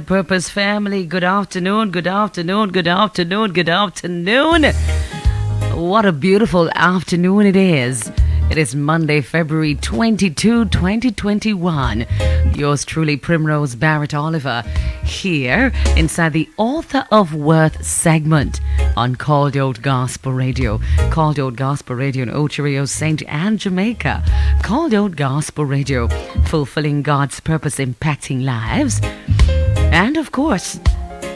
right, Purpose family. Good afternoon, good afternoon, good afternoon, good afternoon. What a beautiful afternoon it is. It is Monday, February 22, 2021. Yours truly, Primrose Barrett-Oliver, here inside the Author of Worth segment on Called Out Gospel Radio. Called Out Gospel Radio in Ocho St. Anne, Jamaica. Called Out Gospel Radio, fulfilling God's purpose, impacting lives. And of course,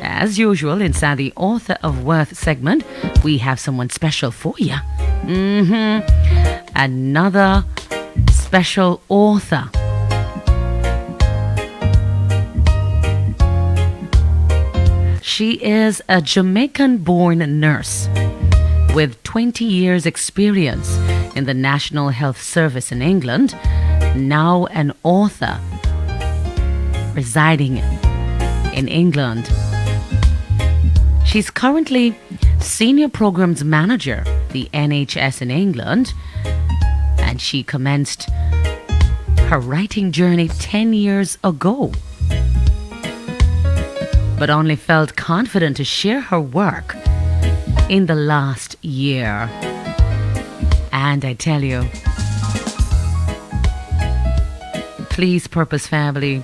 as usual, inside the Author of Worth segment, we have someone special for you. Another special author. She is a Jamaican-born nurse with 20 years experience in the National Health Service in England, now an author residing in England. She's currently Senior Programs Manager, the NHS in England, and she commenced her writing journey 10 years ago, but only felt confident to share her work in the last year. And I tell you, please, Purpose family,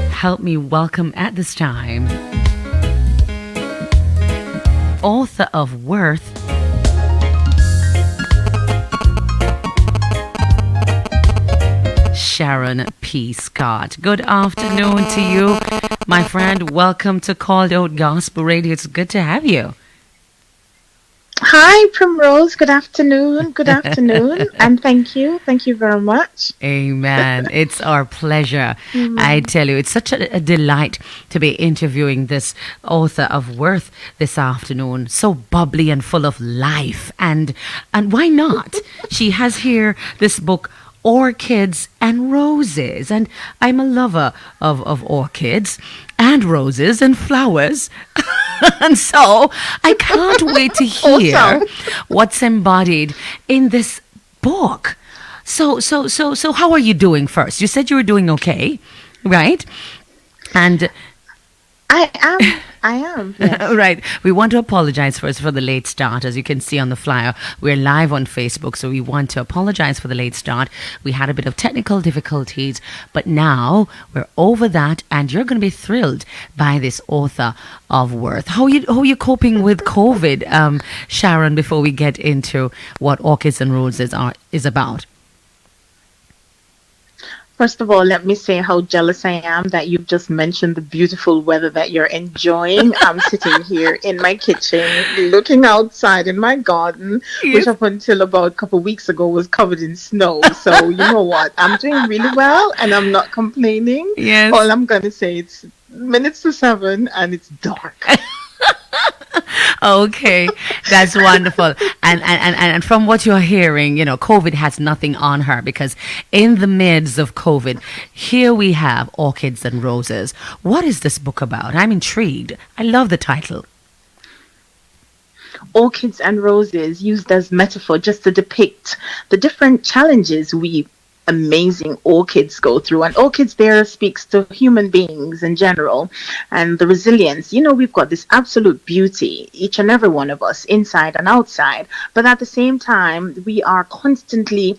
help me welcome at this time Author of Worth, Sharon P. Scott. Good afternoon to you, my friend. Welcome to Called Out Gospel Radio. It's good to have you. Hi, Primrose. Good afternoon. Good afternoon. And thank you. Thank you very much. Amen. It's our pleasure. I tell you, it's such a delight to be interviewing this author of Worth this afternoon. So bubbly and full of life. And why not? She has here this book, Orchids and Roses. And I'm a lover of orchids and roses and flowers. And so I can't wait to hear what's embodied in this book. So how are you doing first? You said you were doing okay, right? And I am. Yes. Right. We want to apologize first for the late start. As you can see on the flyer, we're live on Facebook, so we want to apologize for the late start. We had a bit of technical difficulties, but now we're over that, and you're going to be thrilled by this author of Worth. How are you coping with COVID, Sharon, before we get into what Orchids and Roses is about? First of all, let me say how jealous I am that you've just mentioned the beautiful weather that you're enjoying. I'm sitting here in my kitchen, looking outside in my garden, which up until about a couple of weeks ago was covered in snow. So you know what? I'm doing really well, and I'm not complaining. Yes. All I'm going to say, it's minutes to 7, and it's dark. Okay, that's wonderful. And from what you're hearing, you know, COVID has nothing on her, because in the midst of COVID, here we have Orchids and Roses. What is this book about? I'm intrigued. I love the title. Orchids and Roses, used as metaphor just to depict the different challenges we amazing orchids go through. And Orchids there speaks to human beings in general and the resilience. You know, we've got this absolute beauty, each and every one of us, inside and outside, but at the same time we are constantly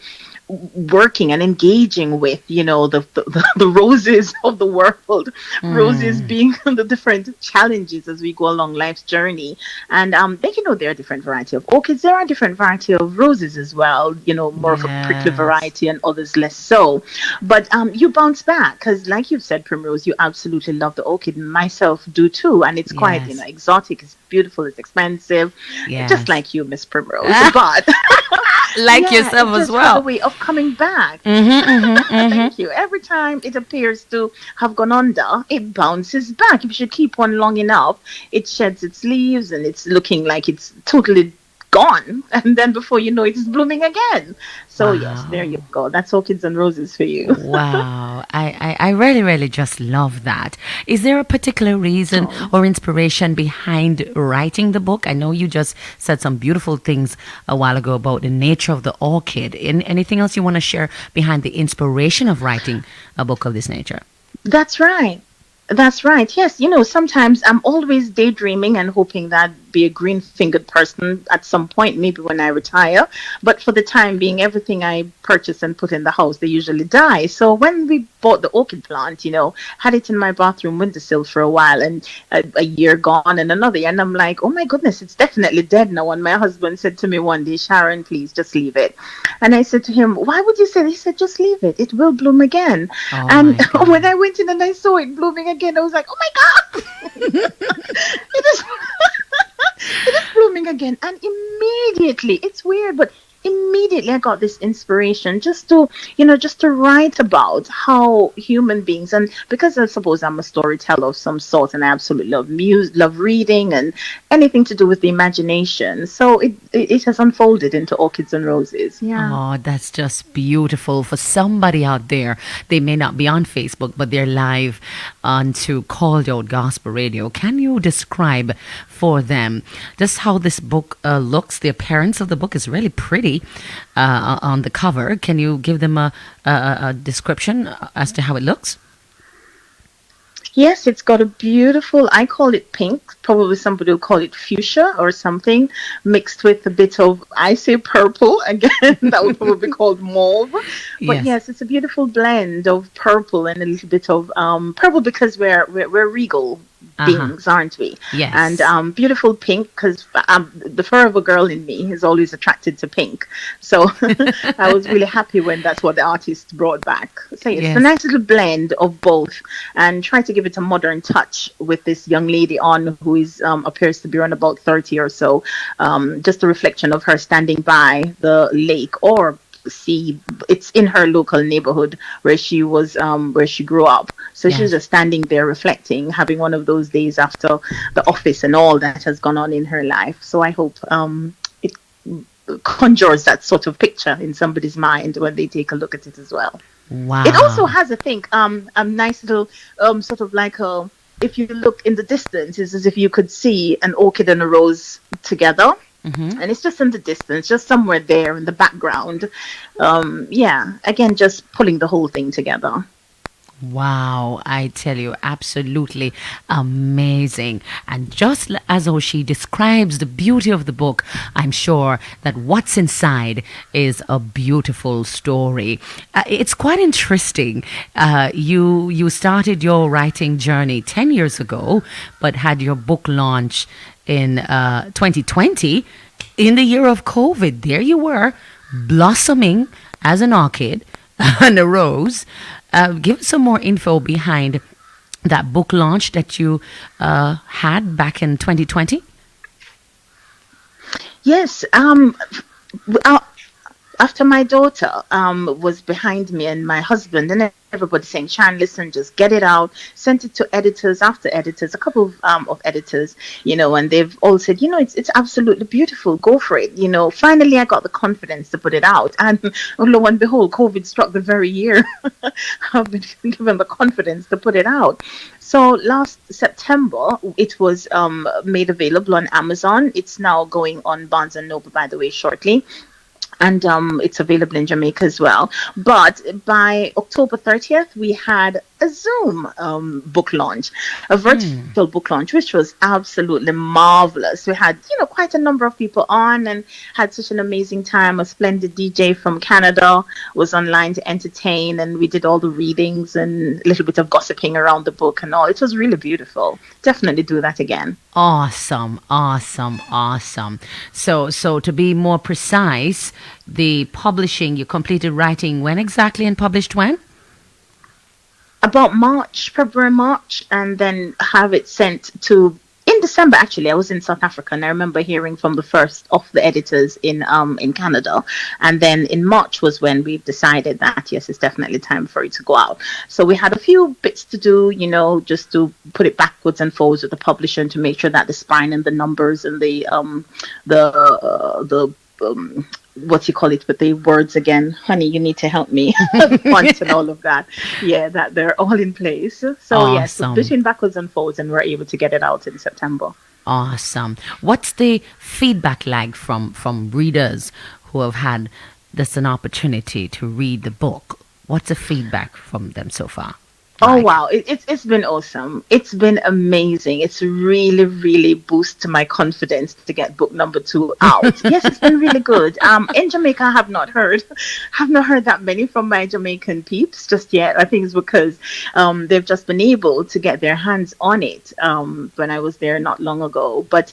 working and engaging with, you know, the roses of the world, roses being the different challenges as we go along life's journey. And you know, there are different variety of orchids, there are different variety of roses as well, you know, more of a prickly variety and others less so. But you bounce back, because like you've said, Primrose, you absolutely love the orchid. Myself do too, and it's quite, you know, exotic, it's beautiful, it's expensive, just like you, Miss Primrose. But like yourself as well. The way of coming back. Thank you. Every time it appears to have gone under, it bounces back. If you should keep one long enough, it sheds its leaves and it's looking like it's totally gone, and then before you know it, it's blooming again. So yes, there you go. That's Orchids and Roses for you. Wow. I really just love that. Is there a particular reason or inspiration behind writing the book? I know you just said some beautiful things a while ago about the nature of the orchid. Anything else you want to share behind the inspiration of writing a book of this nature? That's right. That's right. Yes, sometimes I'm always daydreaming and hoping that I'd be a green-fingered person at some point, maybe when I retire. But for the time being, everything I purchase and put in the house, they usually die. So when we bought the orchid plant, had it in my bathroom windowsill for a while, and a year gone and another year, and I'm like, oh my goodness, it's definitely dead now. And my husband said to me one day, Sharon, please just leave it. And I said to him, why would you say that? He said, just leave it. It will bloom again. Oh And my when God. I went in and I saw it blooming again, I was like, oh my God, it is, it is blooming again. And immediately, it's weird, but immediately I got this inspiration just to write about how human beings, and because I suppose I'm a storyteller of some sort, and I absolutely love music, love reading, and anything to do with the imagination. So it has unfolded into Orchids and Roses. Yeah. Oh, that's just beautiful. For somebody out there, they may not be on Facebook, but they're live on to Called Out Gospel Radio. Can you describe for them just how this book looks? The appearance of the book is really pretty on the cover. Can you give them a description as to how it looks? Yes, it's got a beautiful, I call it pink, probably somebody will call it fuchsia or something, mixed with a bit of, I say purple, again, that would probably be called mauve. But Yes. yes, it's a beautiful blend of purple and a little bit of purple, because we're regal Uh-huh. beings, aren't we? Yes. And beautiful pink, because the fur of a girl in me is always attracted to pink. So I was really happy when that's what the artist brought back. So it's Yes. a nice little blend of both, and try to give it a modern touch with this young lady on who is appears to be around about 30 or so. Just a reflection of her standing by the lake or sea. It's in her local neighborhood where she was, where she grew up. So she's Yes. just standing there reflecting, having one of those days after the office and all that has gone on in her life. So I hope it conjures that sort of picture in somebody's mind when they take a look at it as well. Wow. It also has, I think, a nice little sort of like a. If you look in the distance, it's as if you could see an orchid and a rose together, Mhm. and it's just in the distance, just somewhere there in the background. Yeah, again, just pulling the whole thing together. Wow, I tell you, absolutely amazing. And just as how she describes the beauty of the book, I'm sure that what's inside is a beautiful story. It's quite interesting. You started your writing journey 10 years ago, but had your book launch in 2020, in the year of COVID. There you were, blossoming as an orchid and a rose. Give us some more info behind that book launch that you had back in 2020. Yes. Uh, After my daughter was behind me and my husband and everybody saying, Sharon, listen, just get it out, sent it to editors after editors, a couple of editors, and they've all said, it's absolutely beautiful, go for it. Finally I got the confidence to put it out, and lo and behold, COVID struck the very year I've been given the confidence to put it out. So last September, it was made available on Amazon. It's now going on Barnes& and Noble, by the way, shortly, and it's available in Jamaica as well. But by October 30th, we had a Zoom book launch, a virtual book launch, which was absolutely marvelous. We had, quite a number of people on and had such an amazing time. A splendid DJ from Canada was online to entertain, and we did all the readings and a little bit of gossiping around the book and all. It was really beautiful. Definitely do that again. Awesome, awesome, awesome. So to be more precise, the publishing, you completed writing when exactly and published when? About February, March, and then have it sent to in December. Actually, I was in South Africa, and I remember hearing from the first of the editors in Canada, and then in March was when we decided that yes, it's definitely time for it to go out. So we had a few bits to do, just to put it backwards and forwards with the publisher and to make sure that the spine and the numbers and the what you call it with the words again, honey, you need to help me, fonts and all of that. Yeah, that they're all in place. So yes, so Awesome. between backwards and forwards, and we're able to get it out in September. Awesome. What's the feedback like from readers who have had this an opportunity to read the book? What's the feedback from them so far? Oh like? wow, it's been awesome. It's been amazing. It's really boosted my confidence to get book number two out. Yes, it's been really good. In Jamaica, I have not heard, have not heard that many from my Jamaican peeps just yet. I think it's because they've just been able to get their hands on it when I was there not long ago. But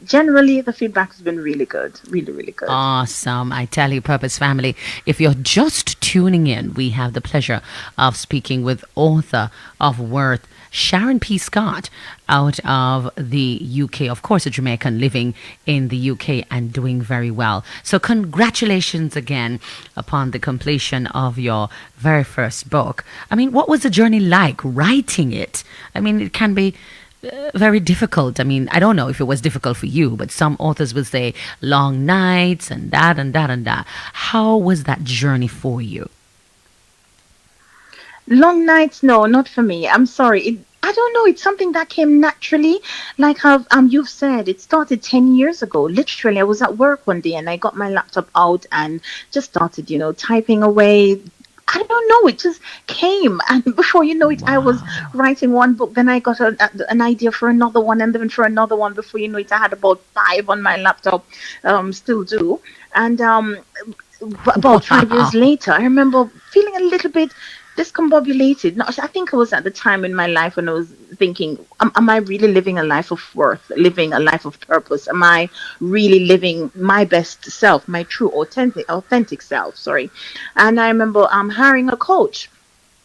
generally, the feedback has been really good, really good. Awesome. I tell you, Purpose Family, if you're just tuning in, we have the pleasure of speaking with author of Worth, Sharon P. Scott, out of the UK. Of course, a Jamaican living in the UK and doing very well. So, congratulations again upon the completion of your very first book. I mean, what was the journey like writing it? I mean, it can be very difficult. I mean, I don't know if it was difficult for you, but some authors will say long nights and that and that and that. How was that journey for you? Long nights, no, not for me. I'm sorry. I don't know. It's something that came naturally. Like how you've said, it started 10 years ago. Literally, I was at work one day and I got my laptop out and just started, typing away. I don't know. It just came, and before you know it, I was Wow. writing one book. Then I got an idea for another one, and then for another one. Before you know it, I had about five on my laptop. Still do, and about 5 years Wow. later, I remember feeling a little bit discombobulated. No, I think it was at the time in my life when I was thinking, am I really living a life of worth, living a life of purpose? Am I really living my best self, my true authentic self? Sorry. And I remember hiring a coach.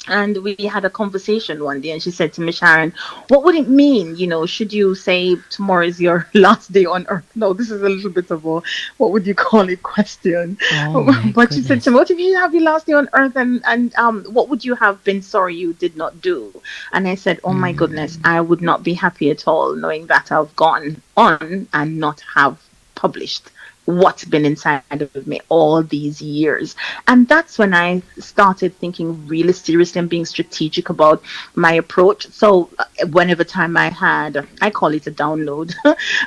And we had a conversation one day, and she said to me, Sharon, what would it mean? Should you say tomorrow is your last day on earth? No, this is a little bit of a, what would you call it, question. Oh my But she said to me, goodness. what if you have your last day on earth, and what would you have been sorry you did not do? And I said, oh my goodness, I would not be happy at all knowing that I've gone on and not have published what's been inside of me all these years. And that's when I started thinking really seriously and being strategic about my approach. So whenever time I had, I call it a download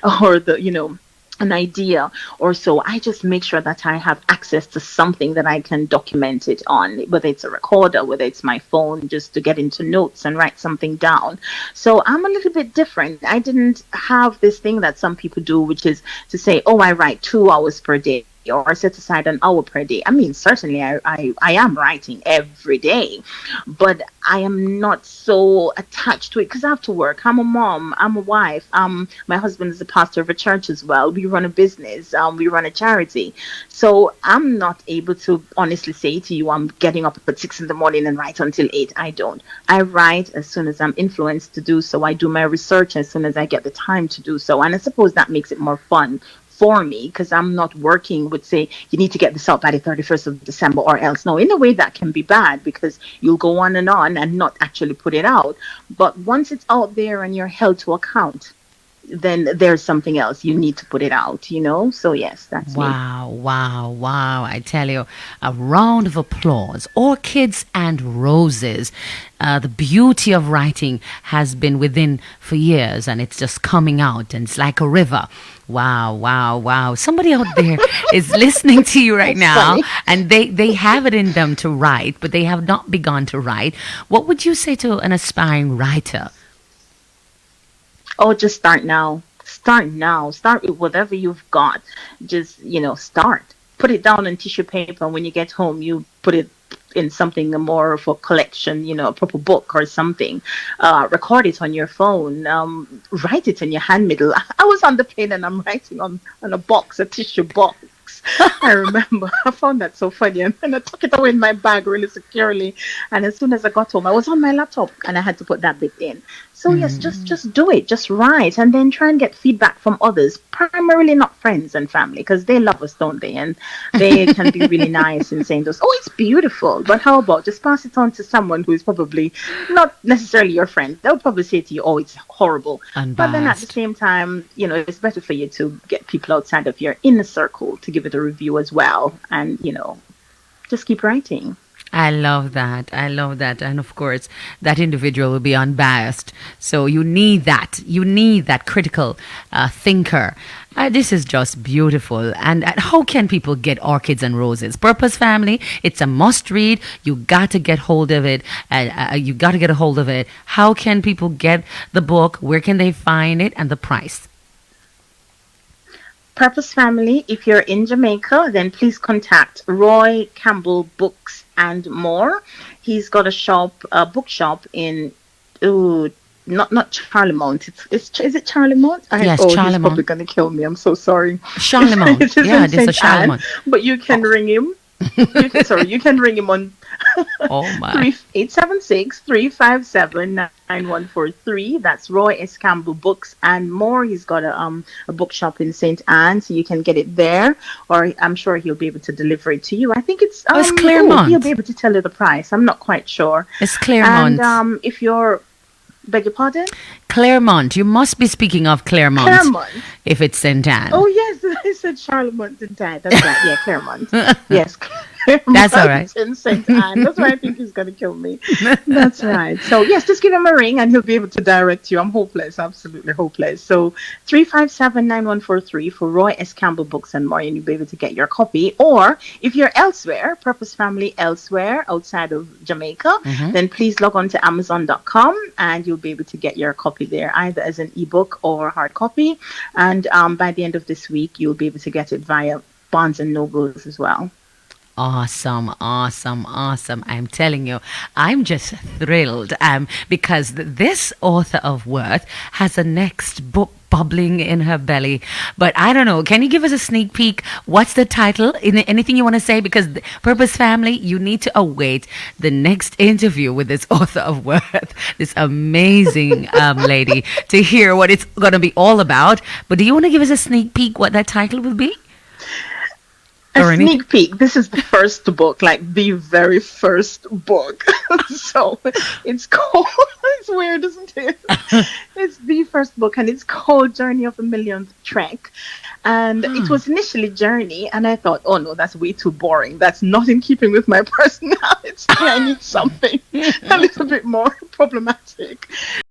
or an idea or so, I just make sure that I have access to something that I can document it on, whether it's a recorder, whether it's my phone, just to get into notes and write something down. So I'm a little bit different. I didn't have this thing that some people do, which is to say, oh, I write 2 hours per day or set aside an hour per day. I mean, certainly I am writing every day, but I am not so attached to it because I have to work. I'm a mom, I'm a wife. My husband is a pastor of a church as well. We run a business, we run a charity. So I'm not able to honestly say to you, I'm getting up at 6 in the morning and write until 8. I don't. I write as soon as I'm influenced to do so. I do my research as soon as I get the time to do so. And I suppose that makes it more fun for me because I'm not working with say you need to get this out by the 31st of December or else. No, in a way that can be bad because you'll go on and not actually put it out. But once it's out there and you're held to account, then there's something else you need to put it out. So yes, that's me. Wow, wow, wow. I tell you, a round of applause. Orchids and roses. The beauty of writing has been within for years and it's just coming out and it's like a river. Wow, wow, wow. Somebody out there is listening to you right That's now funny. and they have it in them to write, but they have not begun to write. What would you say to an aspiring writer? Oh, just start now. Start now. Start with whatever you've got. Just, start. Put it down on tissue paper. When you get home, you put it in something more of a collection, a proper book or something. Record it on your phone. Write it in your hand middle. I was on the plane and I'm writing on a tissue box. I remember I found that so funny and I took it away in my bag really securely. And as soon as I got home, I was on my laptop and I had to put that bit in. So yes, just do it, just write, and then try and get feedback from others, primarily not friends and family, because they love us, don't they? And they can be really nice in saying those, oh, it's beautiful. But how about just pass it on to someone who is probably not necessarily your friend? They'll probably say to you, oh, it's horrible. But then at the Unbiased. same time, it's better for you to get people outside of your inner circle to give it a review as well. And, just keep writing. I love that. I love that. And of course, that individual will be unbiased. So you need that. You need that critical thinker. This is just beautiful. And how can people get Orchids and Roses? Purpose Family, it's a must read. You got to get hold of it. You got to get a hold of it. How can people get the book? Where can they find it? And the price? Purpose Family, if you're in Jamaica, then please contact Roy Campbell Books and More. He's got a bookshop in, not Charlemont. Is it Charlemont? Yes, He's Charlemont. probably going to kill me. I'm so sorry. Charlemont. It is Yeah, in this is St. Anne, Charlemont. but you can ring him. You can ring him on Oh my. 876-357-9143. That's Roy S. Campbell Books and More. He's got a bookshop in St. Anne, so you can get it there, or I'm sure he'll be able to deliver it to you. I think it's It's Claremont. he'll be able to tell you the price. I'm not quite sure. It's Claremont. And if you're, beg your pardon? Claremont. You must be speaking of Claremont. Claremont. If it's St. Anne. Oh yes, I said Charlemont, didn't I? That's right. Yeah, Claremont. Yes, Claremont. That's all right. In St. Anne. That's why I think he's going to kill me. That's right. So yes, just give him a ring and he'll be able to direct you. I'm hopeless, absolutely hopeless. So 357-9143 for Roy S. Campbell Books and More, and you'll be able to get your copy. Or if you're elsewhere, Purpose Family elsewhere outside of Jamaica, then please log on to Amazon.com and you'll be able to get your copy there, either as an ebook or hard copy. And by the end of this week, you'll be able to get it via Barnes and Nobles as well. Awesome, awesome, awesome. I'm telling you, I'm just thrilled because this author of Worth has a next book bubbling in her belly. But I don't know. Can you give us a sneak peek? What's the title? Anything you want to say? Because Purpose Family, you need to await the next interview with this author of Worth, this amazing lady, to hear what it's going to be all about. But do you want to give us a sneak peek what that title will be? A sneak peek. This is the first book, like the very first book. So it's called, it's weird, isn't it? It's the first book and it's called Journey of a Millionth Trek. And it was initially Journey, and I thought, oh no, that's way too boring. That's not in keeping with my personality. I need something a little bit more problematic.